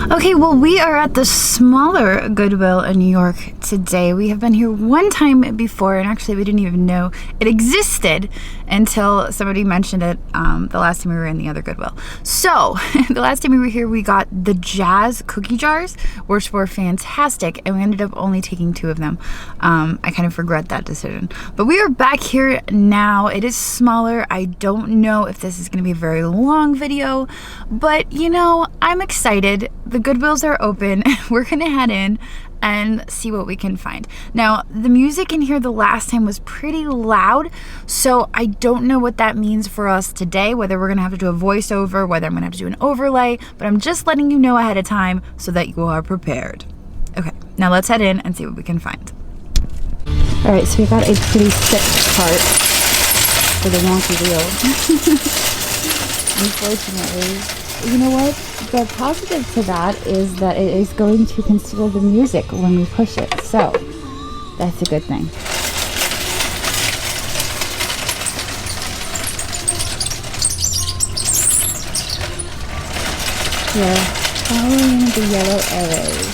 Okay, well, we are at the smaller Goodwill in New York today. We have been here one time before, and actually we didn't even know it existed until somebody mentioned it the last time we were in the other Goodwill. So, the last time we were here, we got the jazz cookie jars, which were fantastic, and we ended up only taking 2 of them. I kind of regret that decision. But we are back here now. It is smaller. I don't know if this is going to be a very long video, but you know, I'm excited. The Goodwills are open. We're gonna head in and see what we can find. Now, the music in here the last time was pretty loud, so I don't know what that means for us today, whether we're gonna have to do a voiceover, whether I'm gonna have to do an overlay, but I'm just letting you know ahead of time so that you are prepared. Okay, now let's head in and see what we can find. All right, so we got a pretty thick cart for the wonky wheel. Unfortunately, you know what? The positive to that is that it is going to conceal the music when we push it, so that's a good thing. Here, following the yellow arrows.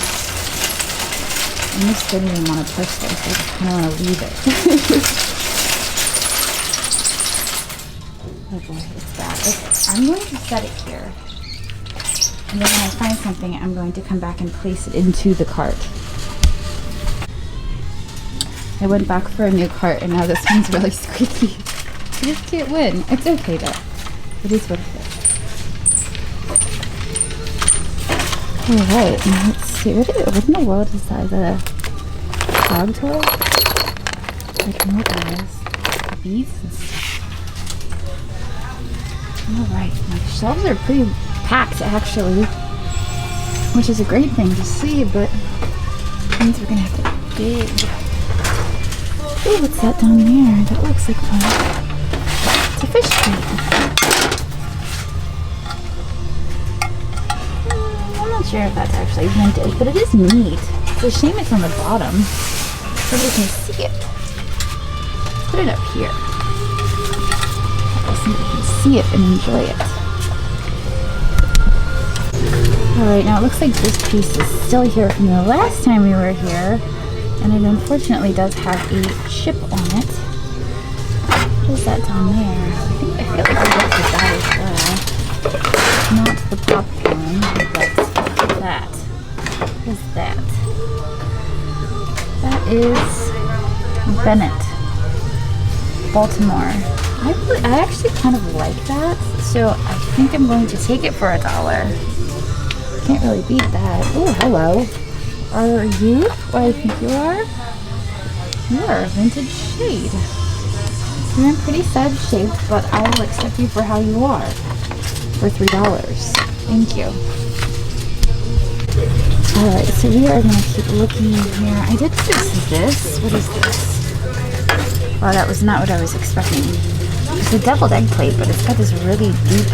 I almost didn't even want to push this, I just kind of want to leave it. Oh boy, it's bad. I'm going to set it here. And then when I find something, I'm going to come back and place it into the cart. I went back for a new cart and now this one's really squeaky. I just can't win. It's okay though. It is what it is. Alright, now let's see. What in the world is that? A dog toy? I don't know what that is. Beads and stuff. Alright, my shelves are pretty packed actually, which is a great thing to see, but it means we're gonna have to dig. Oh, what's that down there? That looks like fun. It's a fish plate. I'm not sure if that's actually vintage, but it is neat. It's a shame it's on the bottom so we can see it. Put it up here so we can see it and enjoy it. Alright, now it looks like this piece is still here from the last time we were here, and it unfortunately does have a chip on it. What is that down there? I feel like we looked at that as well. Not the popcorn, but that. What is that? That is Bennett, Baltimore. I actually kind of like that, so I think I'm going to take it for $1. Can't really beat that. Oh, hello. Are you what I think you are? You are a vintage shade. You're in pretty sad shape, but I will accept you for how you are. For $3. Thank you. Alright, so we are going to keep looking in here. I did notice this. What is this? Wow, that was not what I was expecting. It's a deviled egg plate, but it's got this really deep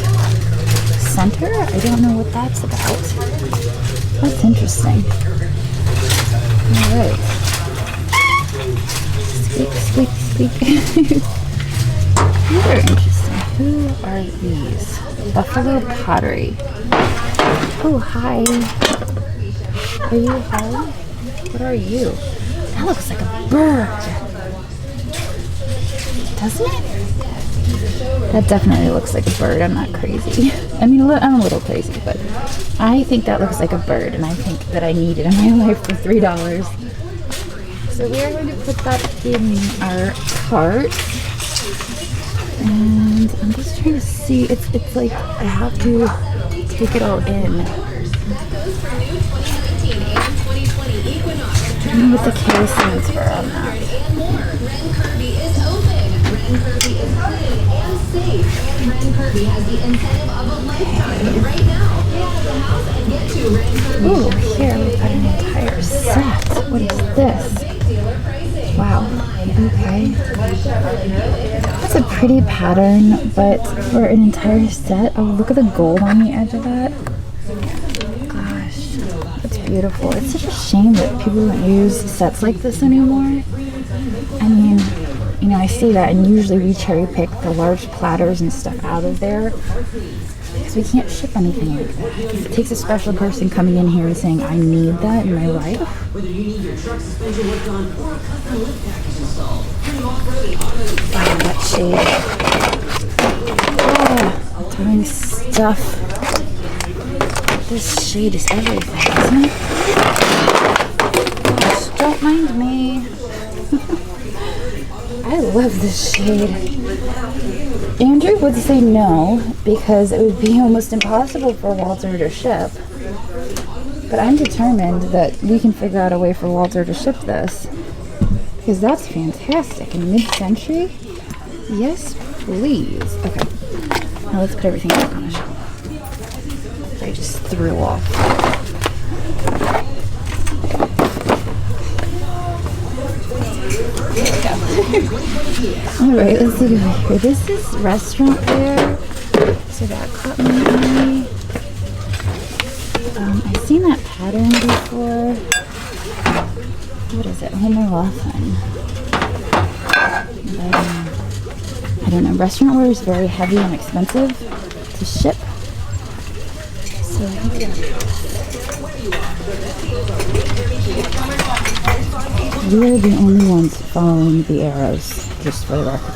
center. I don't know what that's about. That's interesting. Alright. Squeak, squeak, squeak. These are interesting. Who are these? Buffalo Pottery. Oh, hi. Are you home? What are you? That looks like a bird. Doesn't it? That definitely looks like a bird. I'm not crazy. I mean, I'm a little crazy, but I think that looks like a bird, and I think that I need it in my life for $3. So we are going to put that in our cart, and I'm just trying to see. It's like I have to take it all in. I don't know what the K stands for on that. Ooh, here we've got an entire set. What is this? Wow. Okay. That's a pretty pattern, but for an entire set, oh, look at the gold on the edge of that. Gosh, that's beautiful. It's such a shame that people don't use sets like this anymore. I mean, you know, I say that, and usually we cherry pick the large platters and stuff out of there because we can't ship anything like that. It takes a special person coming in here and saying, I need that in my life. Wow, that shade. Oh, doing stuff. This shade is everything, isn't it? Just don't mind me. I love this shade. Andrew would say no because it would be almost impossible for Walter to ship. But I'm determined that we can figure out a way for Walter to ship this. Because that's fantastic. In mid-century? Yes, please. Okay. Now let's put everything back on the shelf. I just threw off. Alright, let's see here. This is restaurant wear. So that caught my eye. I've seen that pattern before. What is it? Home or Laughlin? I don't know. Restaurant wear is very heavy and expensive to ship. So we're the only ones following the arrows, just for the record.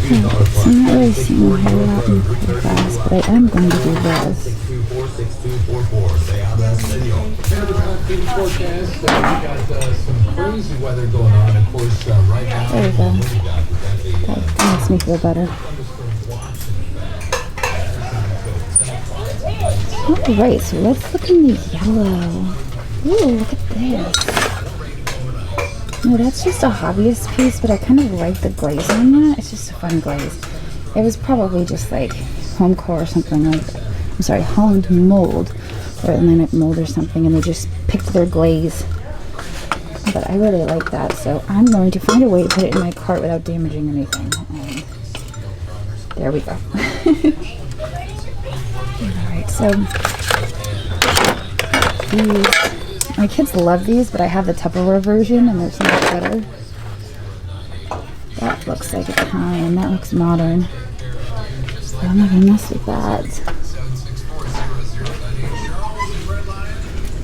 I'm not really seeing a whole lot in class, but I am going to do this. Forecast, we got some crazy weather going on, of course, right now. There we go. That makes me feel better. Alright, so let's look in the yellow. Ooh, look at this. No, that's just a hobbyist piece, but I kind of like the glaze on that. It's just a fun glaze. It was probably just like home core or something like that. I'm sorry, Holland mold or Atlantic mold or something, and they just picked their glaze. But I really like that, so I'm going to find a way to put it in my cart without damaging anything. And there we go. Alright, so these, my kids love these, but I have the Tupperware version and they're so much better. That looks like Italian, that looks modern. So I'm not gonna mess with that.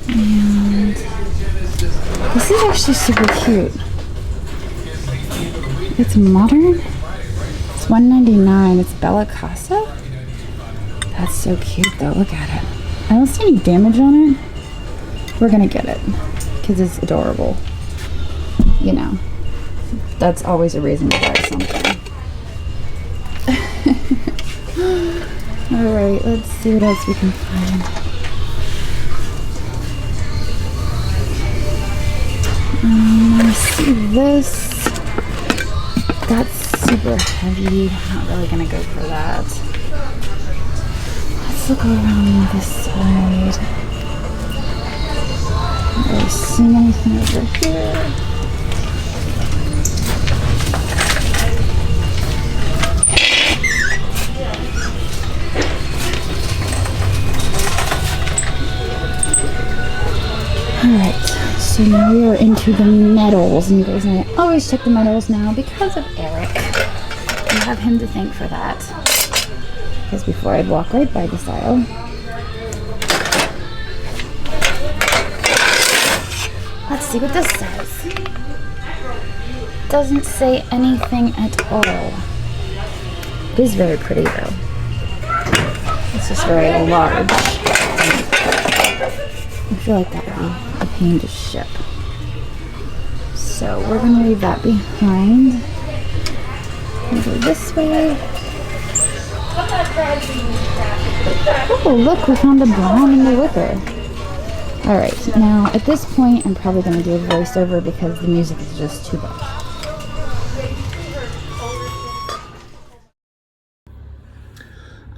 And this is actually super cute. It's modern. It's $1.99. It's Bella Casa. That's so cute though. Look at it. I don't see any damage on it. We're gonna get it because it's adorable. You know, that's always a reason to buy something. Alright, let's see what else we can find. I see this. That's super heavy. I'm not really gonna go for that. Let's look around this side. Not really seeing anything over here. Alright, so now we are into the metals, and you guys know I always check the metals now because of Eric. I have him to thank for that. Because before I'd walk right by this aisle. Let's see what this says. Doesn't say anything at all. It is very pretty though. It's just very large. I feel like that would be a pain to ship. So we're going to leave that behind. And go this way. Oh, look, we found the brown in the wicker. Alright, now at this point I'm probably going to do a voiceover because the music is just too much.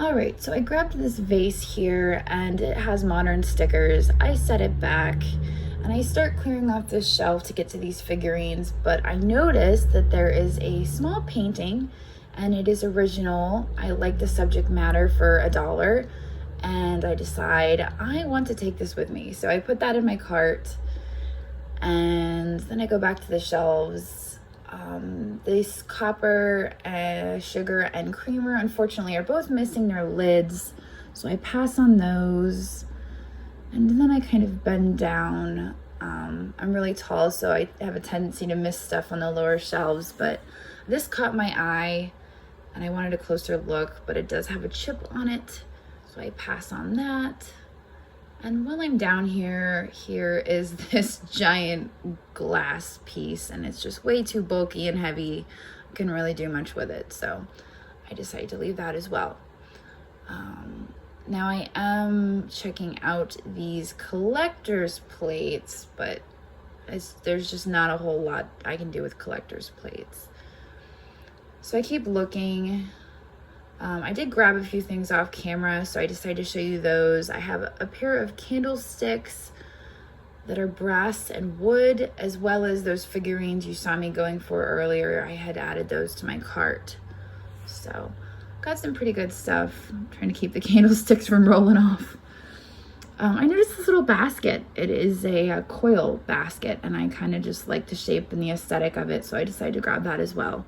Alright, right, so I grabbed this vase here and it has modern stickers. I set it back and I start clearing off this shelf to get to these figurines, but I noticed that there is a small painting and it is original. I like the subject matter for $1 and I decide I want to take this with me. So I put that in my cart and then I go back to the shelves. This copper, sugar, and creamer, unfortunately, are both missing their lids, so I pass on those. And then I kind of bend down. I'm really tall, so I have a tendency to miss stuff on the lower shelves, but this caught my eye, and I wanted a closer look, but it does have a chip on it, so I pass on that. And while I'm down here is this giant glass piece, and it's just way too bulky and heavy. I couldn't really do much with it, so I decided to leave that as well. Now I am checking out these collector's plates, but there's just not a whole lot I can do with collector's plates. So I keep looking. I did grab a few things off camera, so I decided to show you those. I have a pair of candlesticks that are brass and wood, as well as those figurines you saw me going for earlier. I had added those to my cart. So, got some pretty good stuff. I'm trying to keep the candlesticks from rolling off. I noticed this little basket. It is a coil basket, and I kind of just like the shape and the aesthetic of it, so I decided to grab that as well.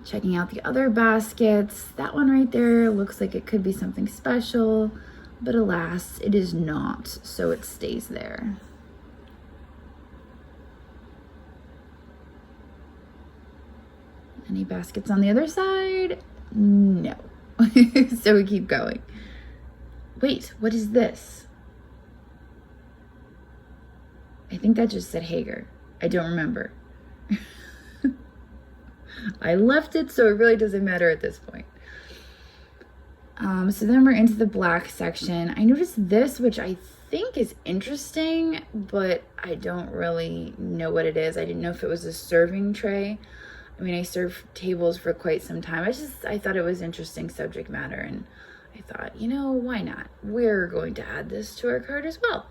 Checking out the other baskets. That one right there looks like it could be something special, but alas, it is not, so it stays there. Any baskets on the other side? No. So we keep going. Wait, what is this? I think that just said Hager. I don't remember. I left it, so it really doesn't matter at this point. So then we're into the black section. I noticed this, which I think is interesting, but I don't really know what it is. I didn't know if it was a serving tray. I mean, I served tables for quite some time. I thought it was interesting subject matter, and I thought, you know, why not? We're going to add this to our cart as well.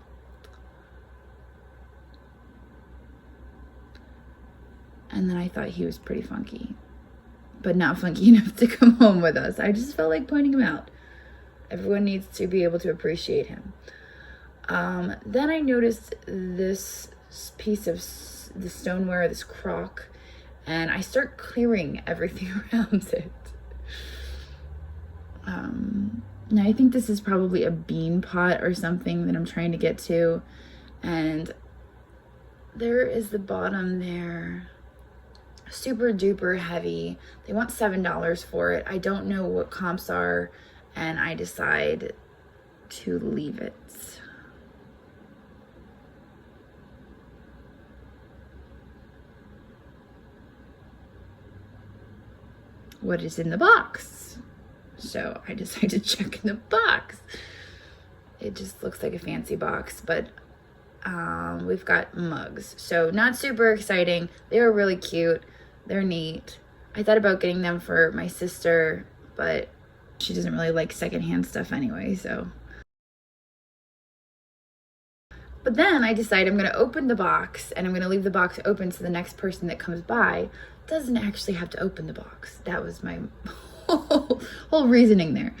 And then I thought he was pretty funky, but not funky enough to come home with us. I just felt like pointing him out. Everyone needs to be able to appreciate him. Then I noticed this piece of the stoneware, this crock, and I start clearing everything around it. Now I think this is probably a bean pot or something that I'm trying to get to. And there is the bottom there. Super duper heavy. They want $7 for it. I don't know what comps are, and I decide to leave it. What is in the box? So I decided to check in the box. It just looks like a fancy box, but we've got mugs. So not super exciting. They were really cute. They're neat. I thought about getting them for my sister, but she doesn't really like secondhand stuff anyway, so. But then I decide I'm gonna open the box, and I'm gonna leave the box open so the next person that comes by doesn't actually have to open the box. That was my whole reasoning there.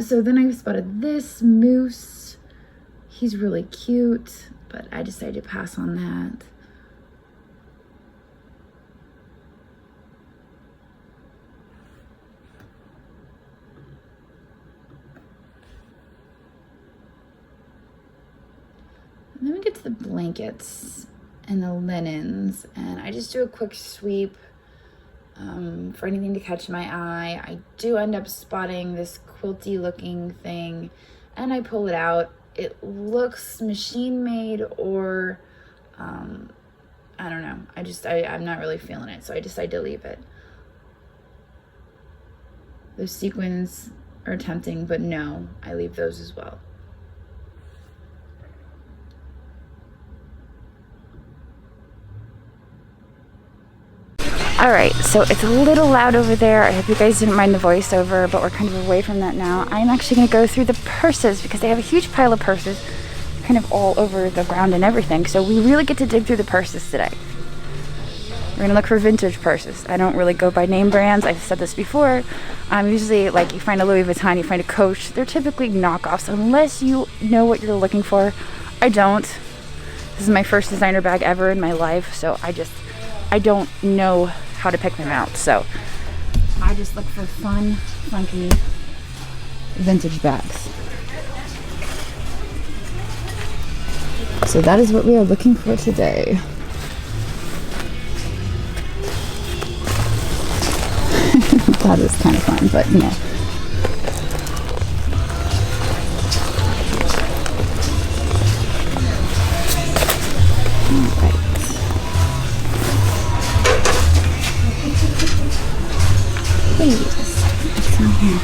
So then I spotted this moose. He's really cute, but I decided to pass on that. And then we get to the blankets and the linens, and I just do a quick sweep for anything to catch my eye. I do end up spotting this quilty looking thing, and I pull it out. It looks machine made, or I don't know. I'm not really feeling it, so I decide to leave it. Those sequins are tempting, but no, I leave those as well. All right, so it's a little loud over there. I hope you guys didn't mind the voiceover, but we're kind of away from that now. I'm actually gonna go through the purses because they have a huge pile of purses kind of all over the ground and everything. So we really get to dig through the purses today. We're gonna look for vintage purses. I don't really go by name brands. I've said this before. Usually, like, you find a Louis Vuitton, you find a Coach. They're typically knockoffs unless you know what you're looking for. I don't. This is my first designer bag ever in my life, so I don't know how to pick them out. So I just look for fun, funky, vintage bags. So that is what we are looking for today. That is kind of fun, but you know. All right. Wait a second. What's in here?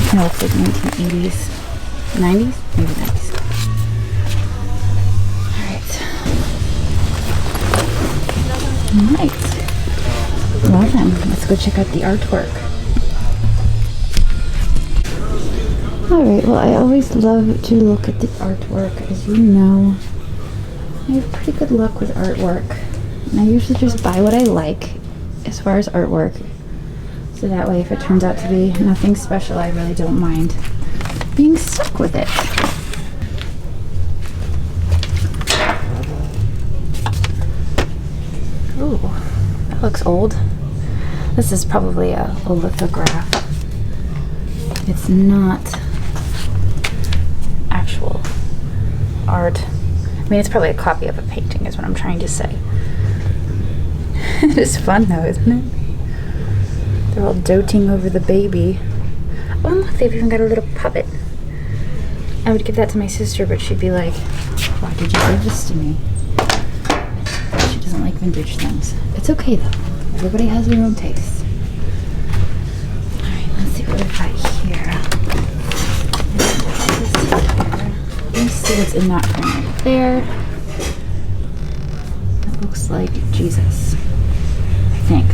It looks like 1980s, 90s, maybe 90s. All right. Well then, let's go check out the artwork. Alright, well I always love to look at the artwork. As you know, I have pretty good luck with artwork. And I usually just buy what I like as far as artwork. So that way if it turns out to be nothing special, I really don't mind being stuck with it. Ooh, that looks old. This is probably a lithograph. It's not actual art. I mean, it's probably a copy of a painting is what I'm trying to say. It is fun though, isn't it? They're all doting over the baby. Oh, and look, they've even got a little puppet. I would give that to my sister, but she'd be like, why did you give this to me? She doesn't like vintage things. It's okay though. Everybody has their own taste. Alright, let's see what we've got here. Let's see what's in that frame right there. That looks like Jesus, I think.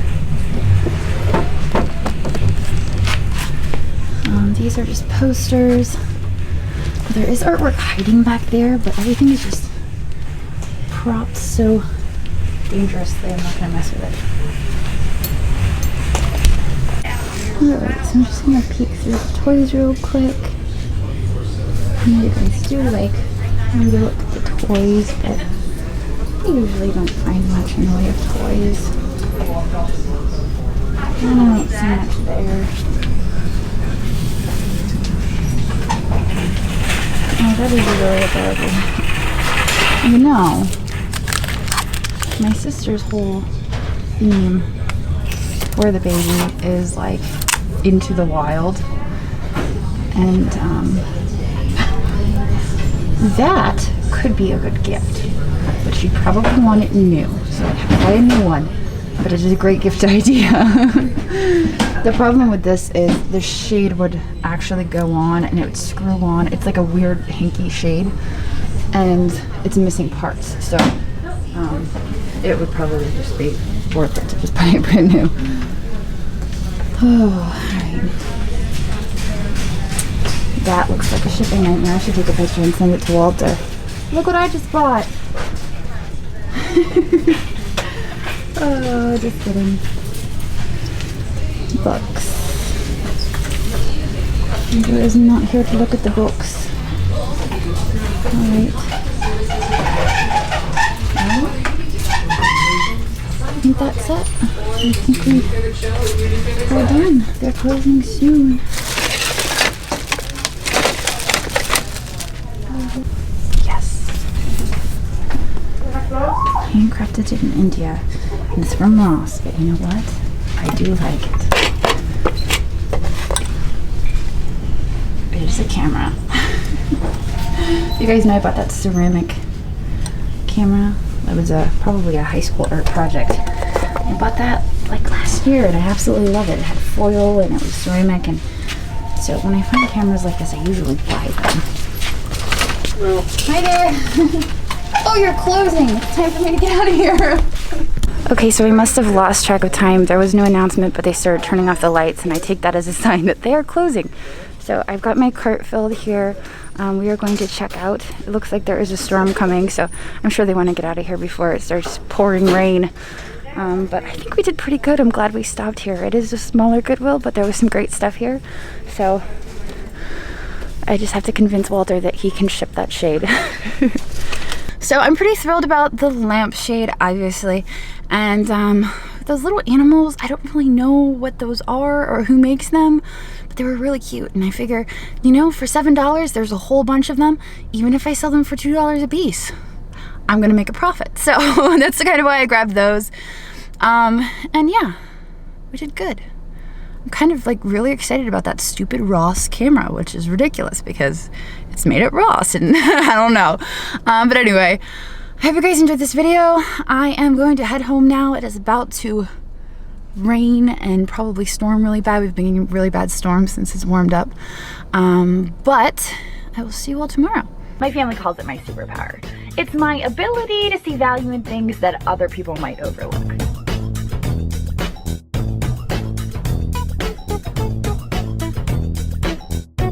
These are just posters. There is artwork hiding back there, but everything is just propped so dangerously. I'm not going to mess with it. Alright, so I'm just going to peek through the toys real quick. I know you guys do like when you look at the toys, but I usually don't find much in the way of toys. I don't see much there. Oh, that is really adorable. You know, my sister's whole theme for the baby is like into the wild, and that could be a good gift, but she'd probably want it new, so I'd have to buy a new one. But it is a great gift idea. The problem with this is the shade would actually go on and it would screw on. It's like a weird hinky shade and it's missing parts, so it would probably just be worth it to just buy it brand new. Oh, alright. That looks like a shipping nightmare. I should take a picture and send it to Walter. Look what I just bought. Oh, just kidding. Books. Andrew is not here to look at the books. Alright. Well, I think that's it. I think we're done. They're closing soon. Yes. Handcrafted in India. And it's from Ross, but you know what? I do like it. There's a camera. You guys know I bought that ceramic camera. It was probably a high school art project. I bought that like last year and I absolutely love it. It had foil and it was ceramic, and so when I find cameras like this I usually buy them. Well, hi there! Oh, you're closing! It's time for me to get out of here! Okay, so we must have lost track of time. There was no announcement, but they started turning off the lights, and I take that as a sign that they are closing. So I've got my cart filled here. We are going to check out. It looks like there is a storm coming, so I'm sure they want to get out of here before it starts pouring rain. But I think we did pretty good. I'm glad we stopped here. It is a smaller Goodwill, but there was some great stuff here. So I just have to convince Walter that he can ship that shade. So I'm pretty thrilled about the lampshade, obviously. And those little animals, I don't really know what those are or who makes them, but they were really cute. And I figure, you know, for $7, there's a whole bunch of them. Even if I sell them for $2 a piece, I'm gonna make a profit. So that's kind of why I grabbed those. And yeah, we did good. I'm kind of like really excited about that stupid Ross camera, which is ridiculous because it's made at Ross and I don't know. But anyway, I hope you guys enjoyed this video. I am going to head home now. It is about to rain and probably storm really bad. We've been getting really bad storms since it's warmed up. But I will see you all tomorrow. My family calls it my superpower. It's my ability to see value in things that other people might overlook.